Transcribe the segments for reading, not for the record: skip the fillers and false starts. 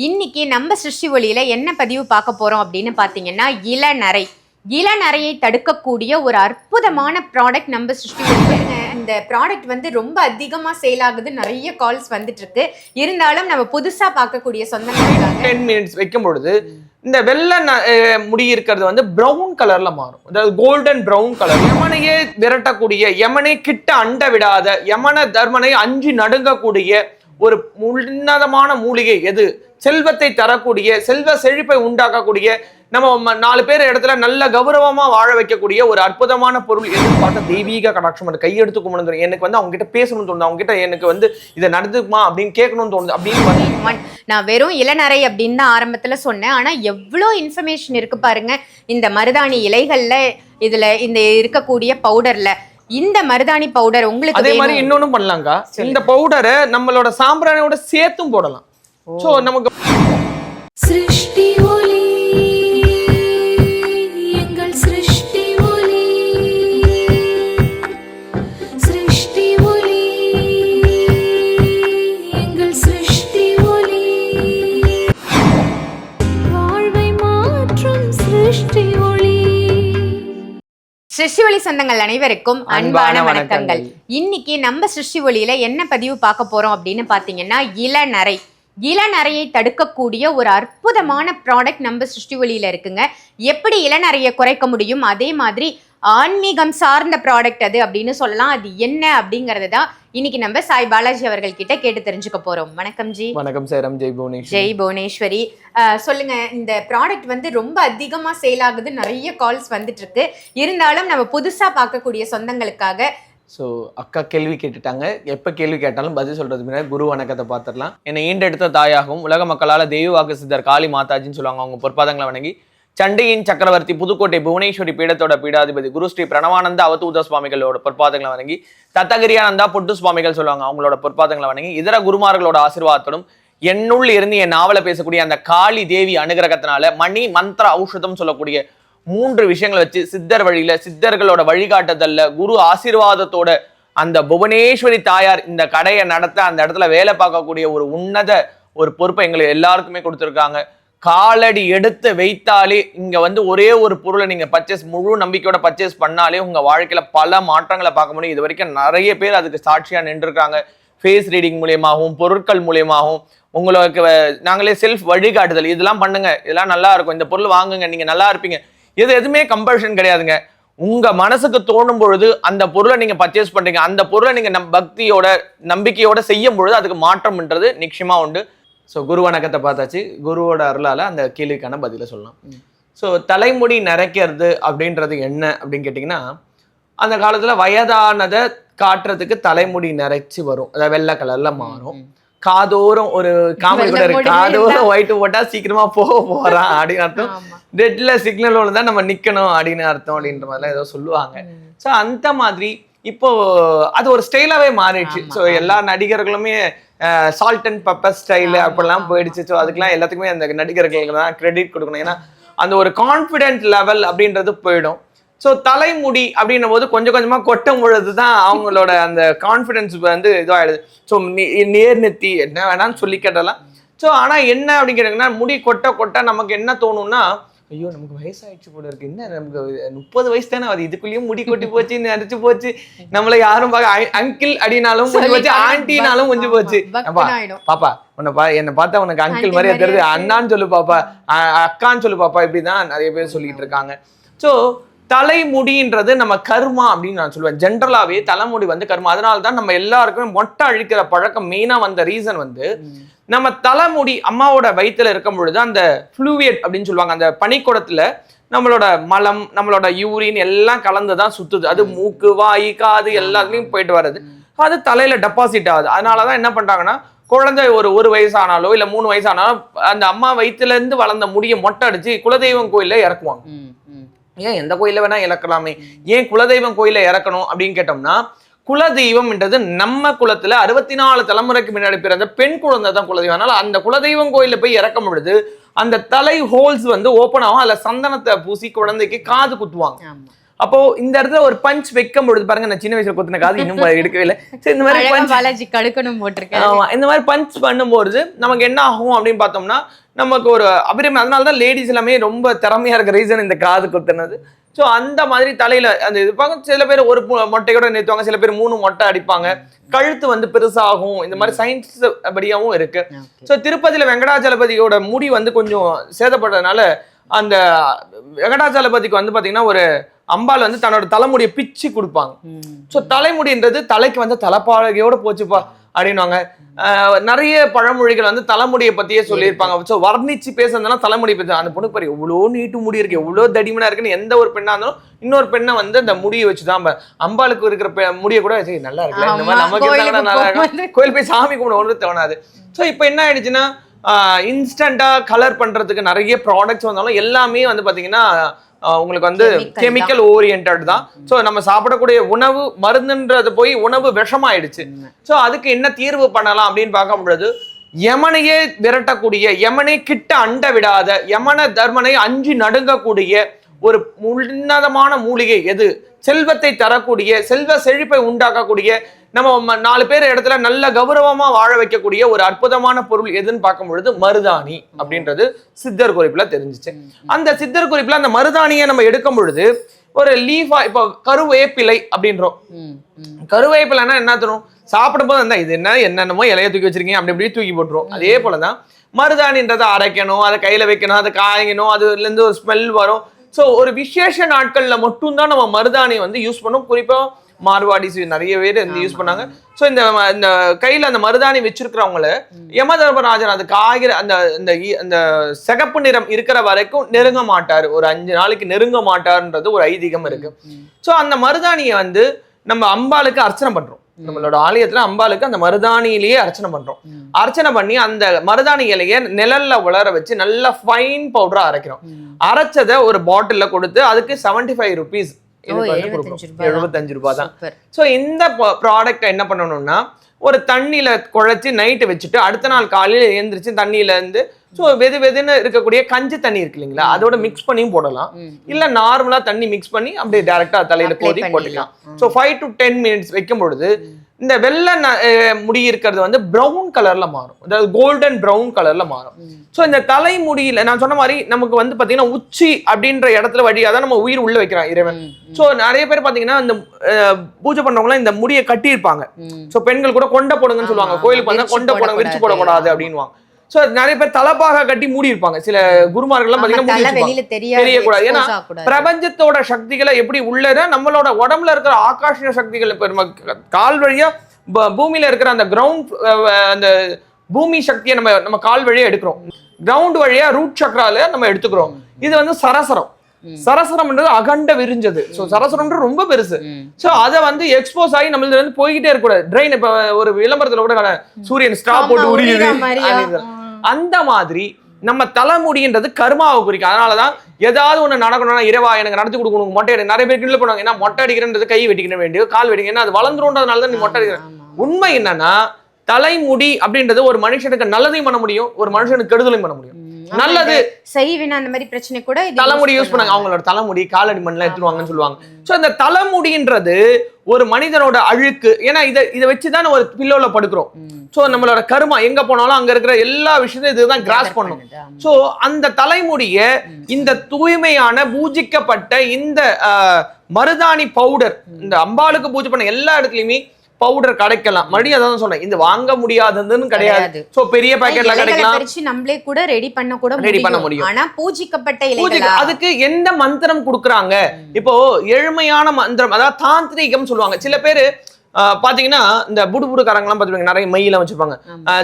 இன்னைக்கு நம்ம சிருஷ்டி ஒளியில என்ன பதிவு பார்க்க போறோம் அப்படின்னு பாத்தீங்கன்னா இளநரை. இளநரையை தடுக்கக்கூடிய ஒரு அற்புதமான ப்ராடக்ட் நம்ம சிருஷ்டி ஒளியில. இந்த ப்ராடக்ட் வந்து ரொம்ப அதிகமா சேல் ஆகுது, நிறைய கால்ஸ் வந்துட்டு இருக்கு. இருந்தாலும் நம்ம புதுசா பார்க்கக்கூடிய சொந்தங்களுக்காக 10 மினிட்ஸ் வைக்கும் பொழுது இந்த வெள்ளை முடி இருக்கிறது வந்து பிரவுன் கலர்ல மாறும். அதாவது கோல்டன் பிரவுன் கலர். யமனையே விரட்டக்கூடிய, யமனை கிட்ட அண்ட விடாத, யமன தர்மனை அஞ்சி நடுங்கக்கூடிய ஒரு உன்னதமான மூலிகை எது? செல்வத்தை தரக்கூடிய, செல்வ செழிப்பை உண்டாக்கக்கூடிய, நம்ம 4 பேர் இடத்துல நல்ல கௌரவமா வாழ வைக்கக்கூடிய ஒரு அற்புதமான பொருள் எதுன்னு பார்த்தா தெய்வீக கடாட்சம். அது கையெடுத்து கும்பிடுறது. எனக்கு வந்து அவங்க கிட்ட பேசணும்னு தோணுது, அவங்க கிட்ட எனக்கு வந்து இதை நடந்துக்குமா அப்படின்னு கேட்கணும்னு தோணுது. அப்படின்னு நான் வெறும் இளநரை அப்படின்னு தான் ஆரம்பத்துல சொன்னேன். ஆனா எவ்வளோ இன்ஃபர்மேஷன் இருக்கு பாருங்க இந்த மருதாணி இலைகள்ல, இதுல இந்த இருக்கக்கூடிய பவுடர்ல. இந்த மருதாணி பவுடர் உங்களுக்கு அதே மாதிரி இன்னொன்னும் பண்ணலாங்க. இந்த பவுடரை நம்மளோட சாம்பிராணியோட சேர்த்தும் போடலாம். சோ நமக்கு சிருஷ்டி ஒளி, எங்கள் சிருஷ்டி ஒளி, சிருஷ்டி ஒளி, எங்கள் சிருஷ்டி ஒளி, வாழ்வை மாற்றும் சிருஷ்டி ஒளி. சிருஷ்டி ஒளி சொந்தங்கள் அனைவருக்கும் அன்பான வணக்கங்கள். இன்னைக்கு நம்ம சிருஷ்டி ஒளியில என்ன பதிவு பார்க்க போறோம் அப்படின்னு பாத்தீங்கன்னா இளநரை. இளநரையை தடுக்கக்கூடிய ஒரு அற்புதமான ப்ராடக்ட் நம்ம சிருஷ்டி ஒளியில இருக்குங்க. எப்படி இளநரையை குறைக்க முடியும், அதே மாதிரி ஆன்மீகம் சார்ந்த ப்ராடக்ட் அது அப்படின்னு சொல்லலாம். அது என்ன அப்படிங்கறது தான் இன்னைக்கு நம்ம சாய் பாலாஜி அவர்கள் கிட்ட கேட்டு தெரிஞ்சுக்க போறோம். வணக்கம் ஜி. வணக்கம் சேரம். ஜெய் புவனேஸ்வரி. ஜெய் புவனேஸ்வரி. சொல்லுங்க, இந்த ப்ராடக்ட் வந்து ரொம்ப அதிகமா சேல் ஆகுது, நிறைய கால்ஸ் வந்துட்டு இருக்கு. இருந்தாலும் நம்ம புதுசா பார்க்கக்கூடிய சொந்தங்களுக்காக ஸோ அக்கா கேள்வி கேட்டுட்டாங்க. எப்போ கேள்வி கேட்டாலும் பதில் சொல்றது முன்னாடி குரு வணக்கத்தை பார்த்துடலாம். என்னை ஈண்டெடுத்த தாயாகவும் உலக மக்களால் தெய்வ வாக்கு சித்தர் காளி மாதாஜின்னு சொல்லுவாங்க. அவங்க பொற்பாதங்களை வணங்கி சண்டையின் சக்கரவர்த்தி புதுக்கோட்டை புவனேஸ்வரி பீடத்தோட பீடாதிபதி குரு ஸ்ரீ பிரணவானந்த அவதூத சுவாமிகளோட பொற்பாதங்களை வணங்கி தத்தகிரியானந்தா பொட்டு சுவாமிகள் சொல்லுவாங்க, அவங்களோட பொற்பாதங்களை வணங்கி இதர குருமார்களோட ஆசீர்வாதத்தோடும் என்னுள் இருந்து என் நாவலை பேசக்கூடிய அந்த காளி தேவி அனுகிரகத்தினால மணி மந்திர ஔஷதம் சொல்லக்கூடிய 3 விஷயங்களை வச்சு சித்தர் வழியில, சித்தர்களோட வழிகாட்டுதல்ல, குரு ஆசீர்வாதத்தோட அந்த புவனேஸ்வரி தாயார் இந்த கடையை நடத்த, அந்த இடத்துல வேலை பார்க்கக்கூடிய ஒரு உன்னத ஒரு பொறுப்பை எங்களுக்கு எல்லாருக்குமே கொடுத்துருக்காங்க. காலடி எடுத்து வைத்தாலே இங்க வந்து ஒரே ஒரு பொருளை நீங்க பர்ச்சேஸ், முழு நம்பிக்கையோட பர்ச்சேஸ் பண்ணாலே உங்க வாழ்க்கையில பல மாற்றங்களை பார்க்க முடியும். இது வரைக்கும் நிறைய பேர் அதுக்கு சாட்சியா நின்றுருக்காங்க. ஃபேஸ் ரீடிங் மூலியமாகவும் பொருட்கள் மூலியமாகவும் உங்களுக்கு நாங்களே செல்ஃப் வழிகாட்டுதல் இதெல்லாம் பண்ணுங்க, இதெல்லாம் நல்லா இருக்கும், இந்த பொருள் வாங்குங்க, நீங்க நல்லா இருப்பீங்க. இது எதுவுமே கம்பல்ஷன் கிடையாதுங்க. உங்க மனசுக்கு தோணும் பொழுது அந்த பொருளை நீங்க பர்ச்சேஸ் பண்றீங்க, அந்த பொருளை நீங்க பக்தியோட நம்பிக்கையோட செய்யும் பொழுது அதுக்கு மாற்றம்ன்றது நிச்சயமா உண்டு. ஸோ குரு வணக்கத்தை பார்த்தாச்சு. குருவோட அருளால அந்த கேள்விக்கான பதில சொல்லலாம். ஸோ தலைமுடி நரைக்கிறது அப்படின்றது என்ன அப்படின்னு கேட்டிங்கன்னா, அந்த காலத்துல வயதானதை காட்டுறதுக்கு தலைமுடி நரைச்சு வரும், அதாவது வெள்ளை கலர்ல மாறும். காதோறும் ஒரு காமெடி கூட இருக்கு, காதோறும் ஒயிட் போட்டா சீக்கிரமா போறான் அப்படின்னு அர்த்தம். ரெட்ல சிக்னல் தான் நம்ம நிக்கணும் அப்படின்னு அர்த்தம் அப்படின்ற மாதிரிலாம் ஏதோ சொல்லுவாங்க. ஸோ அந்த மாதிரி இப்போ அது ஒரு ஸ்டைலாவே மாறிடுச்சு. ஸோ எல்லா நடிகர்களுமே சால்ட் அண்ட் பெப்பர் ஸ்டைல் அப்படிலாம் போயிடுச்சு. ஸோ அதுக்கெல்லாம் எல்லாத்துக்குமே அந்த நடிகர்களுக்கு தான் கிரெடிட் கொடுக்கணும். ஏன்னா அந்த ஒரு கான்ஃபிடென்ட் லெவல் அப்படின்றது போயிடும். ஸோ தலைமுடி அப்படின்னும் போது கொஞ்சம் கொஞ்சமா கொட்டும் பொழுது தான் அவங்களோட அந்த கான்ஃபிடென்ஸ் வந்து இதுவாகிடுது. ஸோ நேர்நெத்தி என்ன வேணான்னு சொல்லி கேட்டலாம். ஸோ ஆனால் என்ன அப்படின்னு கேட்டீங்கன்னா, முடி கொட்ட நமக்கு என்ன தோணும்னா, ஐயோ நமக்கு வயசாயிடுச்சு போல இருக்கு, என்ன நமக்கு 30 வயசு தானே, அது இதுக்குள்ளேயும் முடி கொட்டி போச்சு, நரைச்சு போச்சு, நம்மள யாரும் பார்க்க அங்கிள் அப்படின்னாலும் முடிஞ்சு போச்சு, ஆண்டினாலும் முடிஞ்சு போச்சு. பாப்பா என்னை பார்த்தா உனக்கு அங்கிள் மாதிரியே தெரியுது, அண்ணான்னு சொல்லு பாப்பா, அக்கான்னு சொல்லு பாப்பா, இப்படிதான் நிறைய பேர் சொல்லிட்டு இருக்காங்க. ஸோ தலைமுடின்றது நம்ம கர்மா அப்படின்னு நான் சொல்லுவேன். ஜென்ரலாவே தலைமுடி வந்து கர்மா. அதனால்தான் நம்ம எல்லாருக்குமே மொட்டை அழிக்கிற பழக்கம் மெயினா வந்த ரீசன் வந்து, நம்ம தலைமுடி அம்மாவோட வயிற்றுல இருக்கும் பொழுது அந்த ஃப்ளூவியட் அப்படின்னு சொல்லுவாங்க, அந்த பனிக்குடத்துல நம்மளோட மலம், நம்மளோட யூரின் எல்லாம் கலந்துதான் சுத்துது. அது மூக்கு, வாய், காது எல்லாத்துலயும் போயிட்டு வர்றது. அது தலையில டெபாசிட் ஆகுது. அதனாலதான் என்ன பண்றாங்கன்னா, குழந்தை ஒரு வயசானாலோ இல்ல 3 வயசானாலும் அந்த அம்மா வயிற்றுல இருந்து வளர்ந்த முடிய மொட்டை அடிச்சு குலதெய்வம் கோயில்ல இறக்குவாங்க. ஏன் எந்த கோயில வேணா இறக்கலாமே, ஏன் குலதெய்வம் கோயில இறக்கணும் அப்படின்னு கேட்டோம்னா, குலதெய்வம்ன்றது நம்ம குலத்துல 64 தலைமுறைக்கு முன்னாடி பிறந்த பெண் குழந்தை தான் குலதெய்வம். அதனால அந்த குலதெய்வம் கோயில போய் இறக்கும் பொழுது அந்த தலை ஹோல்ஸ் வந்து ஓப்பன் ஆகும். அதுல சந்தனத்தை பூசி குழந்தைக்கு காது குத்துவாங்க. அப்போ இந்த இடத்துல ஒரு பஞ்ச் வைக்கும் பொழுது பாருங்க, நான் சின்ன வயசுல கொத்தின காது இன்னும் எடுக்கவே இல்லை. சரி, இந்த மாதிரி அழகா பாலாஜி கடுக்கணும் போட்டிருக்கேன். ஆமா, இந்த மாதிரி பஞ்ச் பண்ணும்போது நமக்கு என்ன ஆகும் அப்படின்னு பார்த்தோம்னா, நமக்கு ஒரு அபிரியம். அதனாலதான் லேடிஸ் எல்லாமே ரொம்ப திறமையா இருக்க ரீசன் இந்த காது குத்துனது. ஸோ அந்த மாதிரி தலையில அந்த இது பார்க்க சில பேர் ஒரு மொட்டையோட நிறுத்துவாங்க, சில பேர் 3 மொட்டை அடிப்பாங்க, கழுத்து வந்து பெருசாகும். இந்த மாதிரி சயின்ஸ் படியாவும் இருக்கு. ஸோ திருப்பதியில வெங்கடாச்சலபதியோட முடி வந்து கொஞ்சம் சேதப்பட்டதுனால அந்த வெங்கடாச்சலபதிக்கு வந்து பாத்தீங்கன்னா ஒரு அம்பாள் வந்து தன்னோட தலைமுடியை பிச்சு கொடுப்பாங்க. ஸோ தலைமுடின்றது தலைக்கு வந்து தலைப்பாகையோட போச்சுப்பா அப்படின்வாங்க. நிறைய பழமொழிகள் வந்து தலைமுடியை பத்தியே சொல்லியிருப்பாங்க. ஸோ வர்ணிச்சு பேசுறதுனா தலைமுடி பேச அந்த பொண்ணு பாரு எவ்வளோ நீட்டு முடி இருக்கு, எவ்வளோ தடிமனா இருக்குன்னு எந்த ஒரு பெண்ணா இருந்தாலும் இன்னொரு பெண்ணை வந்து அந்த முடியை வச்சுதான் அம்பாளுக்கு இருக்கிற முடியை கூட சரி நல்லா இருக்குல்ல, இந்த மாதிரி நமக்கு இருந்தாங்கன்னா நல்லா இருக்கும், கோயில் போய் சாமி கும்பிட ஒன்று தோணாது. ஸோ இப்போ என்ன ஆயிடுச்சுன்னா இன்ஸ்டண்டா கலர் பண்றதுக்கு நிறைய ப்ராடக்ட்ஸ் வந்தாலும் எல்லாமே வந்து பாத்தீங்கன்னா உங்களுக்கு வந்து கெமிக்கல் ஓரியன்ட் தான். ஸோ நம்ம சாப்பிடக்கூடிய உணவு மருந்துன்றது போய் உணவு விஷமாயிடுச்சு. ஸோ அதுக்கு என்ன தீர்வு பண்ணலாம் அப்படின்னு பார்க்கும்பொழுது, யமனையே விரட்டக்கூடிய, யமனை கிட்ட அண்ட விடாத, யமன தர்மனை அஞ்சு நடுங்கக்கூடிய ஒரு உன்னதமான மூலிகை எது? செல்வத்தை தரக்கூடிய, செல்வ செழிப்பை உண்டாக்கக்கூடிய, நம்ம 4 பேர் இடத்துல நல்ல கௌரவமா வாழ வைக்கக்கூடிய ஒரு அற்புதமான பொருள் எதுன்னு பார்க்கும் பொழுது மருதாணி அப்படின்றது சித்தர் குறிப்புல தெரிஞ்சிச்சு. அந்த சித்தர் குறிப்புல அந்த மருதாணியை நம்ம எடுக்கும் பொழுது ஒரு லீஃபா, இப்போ கருவேப்பிலை அப்படின்றோம். கருவேப்பிலைன்னா என்ன தரும்? சாப்பிடும் போது அந்த இது என்னென்னமோ இலைய தூக்கி வச்சிருக்கீங்க அப்படி அப்படியே தூக்கி போட்டுரும். அதே போலதான் மருதாணின்றதை அரைக்கணும், அதை கையில வைக்கணும், அதை காயணும், அதுல இருந்து ஒரு ஸ்மெல் வரும். ஸோ ஒரு விசேஷ நாட்கள்ல மட்டும்தான் நம்ம மருதாணி வந்து யூஸ் பண்ணோம். குறிப்பா மார்வாடிஸ் நிறைய பேர் வந்து யூஸ் பண்ணாங்க. ஸோ இந்த கையில அந்த மருதாணி வச்சிருக்கிறவங்கள யம தர்மராஜன் அது காய்கிற அந்த சிகப்பு நிறம் இருக்கிற வரைக்கும் நெருங்க மாட்டாரு, ஒரு 5 நாளைக்கு நெருங்க மாட்டாருன்றது ஒரு ஐதீகம் இருக்கு. ஸோ அந்த மருதாணியை வந்து நம்ம அம்பாளுக்கு அர்ச்சனை பண்றோம். நம்மளோட ஆலயத்துல அம்பாளுக்கு அந்த மருதாணியிலேயே அர்ச்சனை பண்றோம். அர்ச்சனை பண்ணி அந்த மருதாணி இலைய நிழல்ல உலர வச்சு நல்லா ஃபைன் பவுடரா அரைக்கிறோம். அரைச்சதை ஒரு பாட்டில்ல கொடுத்து அதுக்கு 75 rupees 75 ரூபாய் தான். ஸோ இந்த ப்ராடக்ட் என்ன பண்ணணும்னா ஒரு தண்ணியில குழைச்சி நைட்டு வச்சுட்டு அடுத்த நாள் காலையில எழுந்திரிச்சு தண்ணியில இருந்து ஸோ வெதுன்னு இருக்கக்கூடிய கஞ்சி தண்ணி இருக்கு இல்லைங்களா, அதோட மிக்ஸ் பண்ணியும் போடலாம். இல்ல நார்மலா தண்ணி மிக்ஸ் பண்ணி அப்படியே டைரக்டா தலையில கோதி போட்டுக்கலாம். ஸோ 5 to 10 minutes வைக்கும் பொழுது இந்த வெள்ளை முடி இருக்கிறது வந்து ப்ரௌன் கலர்ல மாறும், அதாவது கோல்டன் ப்ரௌன் கலர்ல மாறும். ஸோ இந்த தலைமுடியில நான் சொன்ன மாதிரி நமக்கு வந்து பாத்தீங்கன்னா உச்சி அப்படின்ற இடத்துல வழியா தான் நம்ம உயிர் உள்ள வைக்கிறான் இறைவன். ஸோ நிறைய பேர் பாத்தீங்கன்னா இந்த பூஜை பண்றவங்க இந்த முடியை கட்டியிருப்பாங்க. ஸோ பெண்கள் கூட கொண்டை போடுங்கன்னு சொல்லுவாங்க, கோயிலுக்கு வந்தா கொண்டை போடுங்க, விரிச்சு போடக்கூடாது அப்படின்வாங்க. சோ நிறைய பேர் தலைப்பாக கட்டி மூடி இருப்பாங்க. சில குருமார்கள்லாம் பாத்தீங்கன்னா தெரியக்கூடாது. ஏன்னா பிரபஞ்சத்தோட சக்திகளை எப்படி உள்ளத நம்மளோட உடம்புல இருக்கிற ஆகாஷ சக்திகள் இப்ப நம்ம கால் வழியா பூமியில இருக்கிற அந்த கிரவுண்ட் அந்த பூமி சக்தியை நம்ம கால் வழியா எடுக்கிறோம், கிரவுண்ட் வழியா ரூட் சக்கரால நம்ம எடுத்துக்கிறோம். இது வந்து சரசரம். சரசரம்ன்றது அகண்ட விரிஞ்சது. சோ சரசரம்ன்றது ரொம்ப பெருசு. சோ அதை வந்து எக்ஸ்போஸ் ஆகி நம்மள இருந்து போய்கிட்டே இருக்கக்கூடாது. ட்ரெயின் இப்ப ஒரு விளம்பரத்துல கூட சூரியன் ஸ்ட்ரா போட்டு உரியுது, அந்த மாதிரி நம்ம தலைமுடின்றது கர்மாவை குறிக்கும். அதனாலதான் ஏதாவது ஒண்ணு நடக்கணும்னா இறைவா எனக்கு நடத்தி கொடுக்கணும், மொட்டை அடி நிறைய பேர் கிண்டல் பண்ணுவாங்க. ஏன்னா மொட்டை அடிக்கிறன்றது கை வெட்டிக்கிற வேண்டியது, கால் வெட்டிக்கிறேன், அது வளர்ந்துருன்றதுனாலதான் நீ மொட்டை அடிக்கிற. உண்மை என்னன்னா தலைமுடி அப்படின்றது ஒரு மனுஷனுக்கு நல்லதையும் பண்ண முடியும், ஒரு மனுஷனுக்கு கெடுதலையும் பண்ண முடியும். நல்லது செய்வின அந்த மாதிரி பிரச்சனை கூட தலைமுடி யூஸ் பண்ணாங்க. அவங்களோட தலைமுடி காலடி மண்ணில் எடுத்துருவாங்கன்னு சொல்லுவாங்க. ஸோ இந்த தலைமுடின்றது ஒரு மனிதனோட அழுக்கு. ஏன்னா இதை வச்சுதான் ஒரு பில்லோல படுக்கிறோம். ஸோ நம்மளோட கர்மா எங்க போனாலும் அங்க இருக்கிற எல்லா விஷயத்தையும் இதுதான் கிராஸ் பண்ணும். ஸோ அந்த தலைமுடிய இந்த தூய்மையான பூஜிக்கப்பட்ட இந்த மருதாணி பவுடர் இந்த அம்பாளுக்கு பூஜை பண்ண எல்லா இடத்துலயுமே பவுடர் கிடைக்கலாம். மறுபடியும் அதான் சொன்னேன், இது வாங்க முடியாததுன்னு கிடையாது. சோ பெரிய பாக்கெட்ல கிடைக்கலாம், நம்மளே கூட ரெடி பண்ண முடியும். ஆனா பூஜிக்கப்பட்ட இலைகள் அதுக்கு எந்த மந்திரம் கொடுக்குறாங்க? இப்போ எளிமையான மந்திரம், அதாவது தாந்திரிகம் சொல்லுவாங்க. சில பேரு பாத்தீங்கன்னா இந்த புடுபுடுக்காரங்க எல்லாம் பாத்துருவாங்க, நிறைய மையெல்லாம் வச்சிருப்பாங்க.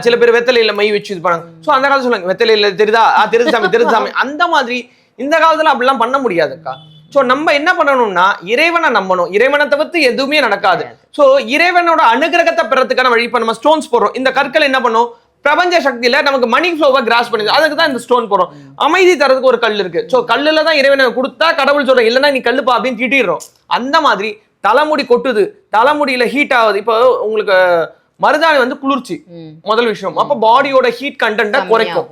சில பேர் வெத்தலையில மை வச்சு இருப்பாங்க. சோ அந்த காலத்துல சொல்லுவாங்க வெத்தலையில தெரியுதா, தெரிஞ்சாமி அந்த மாதிரி. இந்த காலத்துல அப்படிலாம் பண்ண முடியாதுக்கா. சோ நம்ம என்ன பண்ணணும்னா இறைவனை நம்பணும். இறைவனை தவிர்த்து எதுவுமே நடக்காது. சோ இறைவனோட அனுகிரகத்தை பெறத்துக்கான வழி. இப்ப நம்ம ஸ்டோன்ஸ் போடுறோம், இந்த கற்கள் என்ன பண்ணும், பிரபஞ்ச சக்தியில நமக்கு மணி ஃப்ளோவை கிராஸ் பண்ணுது. அதுக்கு தான் இந்த ஸ்டோன் போடுறோம். அமைதி தரதுக்கு ஒரு கல் இருக்கு. சோ கல்லுல தான் இறைவனை கொடுத்தா கடவுள் சொல்றோம், இல்லைன்னா நீ கல்லுப்பா அப்படின்னு திட்டிடுறோம். அந்த மாதிரி தலைமுடி கொட்டுது, தலைமுடியில ஹீட் ஆகுது. இப்போ உங்களுக்கு மருதாணி வந்து குளிர்ச்சி முதல் விஷயம். அப்ப பாடியோட ஹீட் கண்டென்ட்டை குறைக்கும்.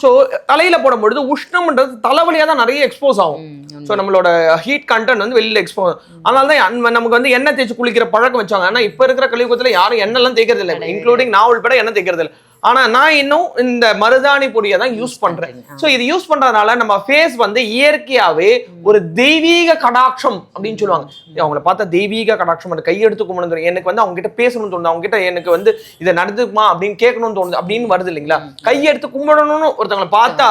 சோ தலையில போடும் பொழுது உஷ்ணம்ன்றது தலைவலியா தான் நிறைய எக்ஸ்போஸ் ஆகும். ஸோ நம்மளோட ஹீட் கண்டென்ட் வந்து வெளியில எக்ஸ்போஸ். அதனால தான் நமக்கு வந்து எண்ணெய் தேய்ச்சி குளிக்கிற பழக்கம் வச்சாங்க. ஆனா இப்ப இருக்கிற கலியுகத்துல யாரும் எண்ணெய்லாம் தேய்க்கிறது இல்லை, இன்க்ளூடிங் நான் உள்பட எண்ணெய் தேய்க்கிறது இல்லை. ஆனா நான் இன்னும் இந்த மருதாணி பொடியை தான் யூஸ் பண்றேன். சோ இது யூஸ் பண்றதுனால நம்ம ஃபேஸ் வந்து இயற்கையாவே ஒரு தெய்வீக கடாட்சம் அப்படின்னு சொல்லுவாங்க. அவங்கள பார்த்தா தெய்வீக கடாட்சம், அந்த கையெடுத்து கும்பிடுறது, எனக்கு வந்து அவங்க கிட்ட பேசணும்னு தோணுது, அவங்க கிட்ட எனக்கு வந்து இதை நடந்துக்குமா அப்படின்னு கேட்கணும்னு தோணுது அப்படின்னு வருது இல்லைங்களா. கையெடுத்து கும்பிடணும்னு ஒருத்தவங்களை பார்த்தா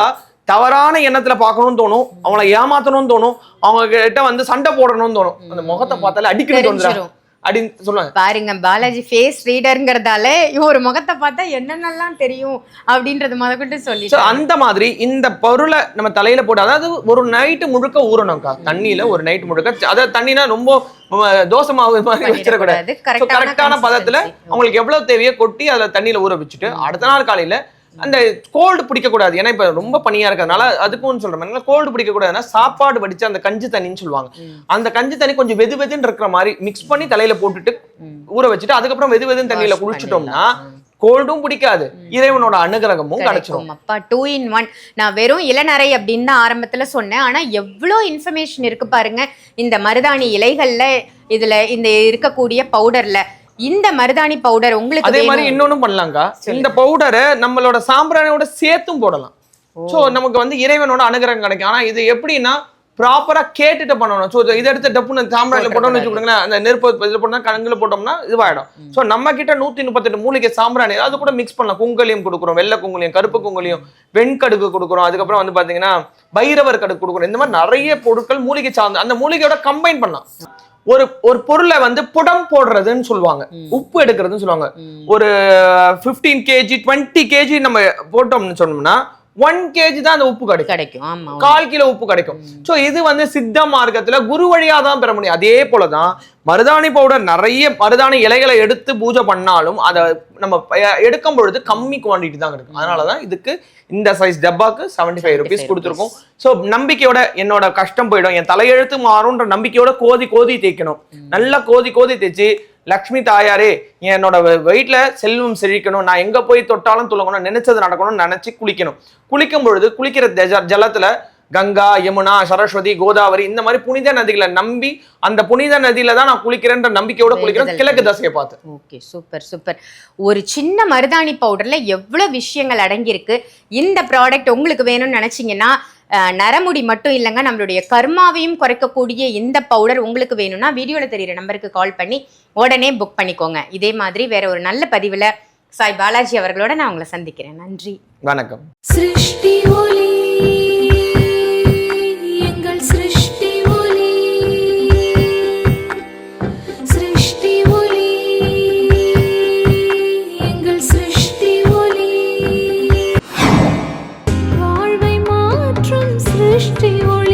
தவறான எண்ணத்துல பார்க்கணும்னு தோணும், அவங்கள ஏமாத்தணும்னு தோணும், அவங்க கிட்ட வந்து சண்டை போடணும்னு தோணும், அந்த முகத்தை பார்த்தாலே அடிக்கடி தோணுது அப்படின்னு சொல்லுவாங்க. பாருங்க, பாலாஜி ஃபேஸ் ரீடர்ங்கிறதால ஒரு முகத்தை பார்த்தா என்னென்னலாம் தெரியும் அப்படின்றது முதற்கொண்டு சொல்லி. அந்த மாதிரி இந்த பொருளை நம்ம தலையில போட்டு, அதாவது ஒரு நைட்டு முழுக்க ஊறணும்க்கா தண்ணியில, ஒரு நைட் முழுக்க. அதாவது தண்ணினா ரொம்ப தோசை மாவு மாதிரி வச்சிடக்கூடாது, கரெக்டான பதத்துல அவங்களுக்கு எவ்வளவு தேவையோ கொட்டி அதுல தண்ணியில ஊற வச்சுட்டு அடுத்த நாள் காலையில அந்த கோல்டு பிடிக்க கூடாது. ஏன்னா இப்ப ரொம்ப பனியா இருக்கிறதுனால அதுக்கும் சொல்றேன், கோல்டு பிடிக்க கூடாதுன்னா சாப்பாடு வடிச்சு அந்த கஞ்சி தண்ணின்னு சொல்லுவாங்க, அந்த கஞ்சி தண்ணி கொஞ்சம் வெது வெதுன்னு இருக்கிற மாதிரி மிக்ஸ் பண்ணி தலையில போட்டுட்டு ஊற வச்சுட்டு அதுக்கப்புறம் வெது வெதுன்னு தண்ணியில குளிச்சுட்டோம்னா கோல்டும் பிடிக்காது, இறைவனோட அனுகிரகமும் கிடைச்சிடும். அப்பா 2 in 1. நான் வெறும் இளநரை அப்படின்னு தான் ஆரம்பத்துல சொன்னேன், ஆனா எவ்வளோ இன்ஃபர்மேஷன் இருக்கு பாருங்க இந்த மருதாணி இலைகள்ல, இதுல இந்த இருக்கக்கூடிய பவுடர்ல. இந்த மருதாணி பவுடர் உங்களுக்கு அதே மாதிரி இன்னொன்னும் பண்ணலாம்க்கா, இந்த பவுடரை நம்மளோட சாம்பிராணியோட சேர்த்தும் போடலாம். சோ நமக்கு வந்து இறைவனோட அனுகிரகம் கிடைக்கும். ஆனா இது எப்படின்னா ப்ராப்பரா கேட்டுட்டு பண்ணணும். ஸோ இதை எடுத்து டப்புன்னு சாம்பிராணில போட்டோம்னு வச்சுக்கோங்களேன், அந்த நெருப்பு இதில் போட்டோம்னா கணங்கில் போட்டோம்னா இதுவாயிடும். ஸோ நம்ம கிட்ட 138 மூலிகை சாம்பிராணி அது கூட மிக்ஸ் பண்ணலாம். குங்குலியம் கொடுக்குறோம், வெள்ளை குங்குலியம், கருப்பு குங்குலியம், வெண்கடுகு கொடுக்குறோம், அதுக்கப்புறம் வந்து பாத்தீங்கன்னா பைரவர் கடுகு கொடுக்குறோம். இந்த மாதிரி நிறைய பொருட்கள் மூலிகை சார்ந்து அந்த மூலிகையோட கம்பைன் பண்ணலாம். ஒரு பொருளை வந்து புடம் போடுறதுன்னு சொல்லுவாங்க, உப்பு எடுக்கிறதுன்னு சொல்லுவாங்க. ஒரு 15 kg 20 kg நம்ம போட்டோம்னு சொன்னோம்னா 1 kg தான் அந்த உப்பு கிடைக்கும். 1/4 கிலோ உப்பு கிடைக்கும். சோ இது வந்து சித்த மார்க்கத்துல குரு வழியா தான் பெற முடியும். அதே போலதான் மருதாணி பவுடர், நிறைய மருதாணி இலைகளை எடுத்து பூஜை பண்ணாலும் அதை நம்ம எடுக்கும் பொழுது கம்மி குவான்டிட்டி தான் கிடைக்கும். அதனாலதான் இதுக்கு இந்த சைஸ் டப்பாக்கு 75 rupees கொடுத்துருக்கோம். ஸோ நம்பிக்கையோட என்னோட கஷ்டம் போயிடும், என் தலையெழுத்து மாறும்ன்ற நம்பிக்கையோட கோதி தேய்க்கணும். நல்லா கோதி தேய்ச்சி லக்ஷ்மி தாயாரே என்னோட வீட்டுல செல்வம் செழிக்கணும், நான் எங்க போய் தொட்டாலும் துளங்கணும், நினைச்சது நடக்கணும்னு நினைச்சு குளிக்கணும். குளிக்கும் பொழுது குளிக்கிற ஜலத்துல கங்கா, யமுனா, சரஸ்வதி, கோதாவரி இந்த மாதிரி புனித நதிகளை நம்பி அந்த புனித நதியில தான் நான் குளிக்கிறேன்ற நம்பிக்கையோட குளிக்கிறேன், கிழக்கு திசையை பார்த்து. Okay, super. ஒரு சின்ன மருதாணி பவுடர்ல எவ்வளவு விஷயங்கள் அடங்கியிருக்கு. இந்த ப்ராடக்ட் உங்களுக்கு வேணும்னு நினைச்சீங்கன்னா, நரமுடி மட்டும் இல்லைங்க, நம்மளுடைய கர்மாவையும் குறைக்கக்கூடிய இந்த பவுடர் உங்களுக்கு வேணும்னா வீடியோல தெரியுற நம்பருக்கு கால் பண்ணி உடனே புக் பண்ணிக்கோங்க. இதே மாதிரி வேற ஒரு நல்ல பதிவுல சாய் பாலாஜி அவர்களோட நான் உங்களை சந்திக்கிறேன். நன்றி, வணக்கம். சிருஷ்டி ஒளி, எங்கள் சிருஷ்டி ஒளி, சிருஷ்டி ஒளி, எங்கள் சிருஷ்டி ஒளி, வாழ்வை மாற்றும் சிருஷ்டி ஒளி.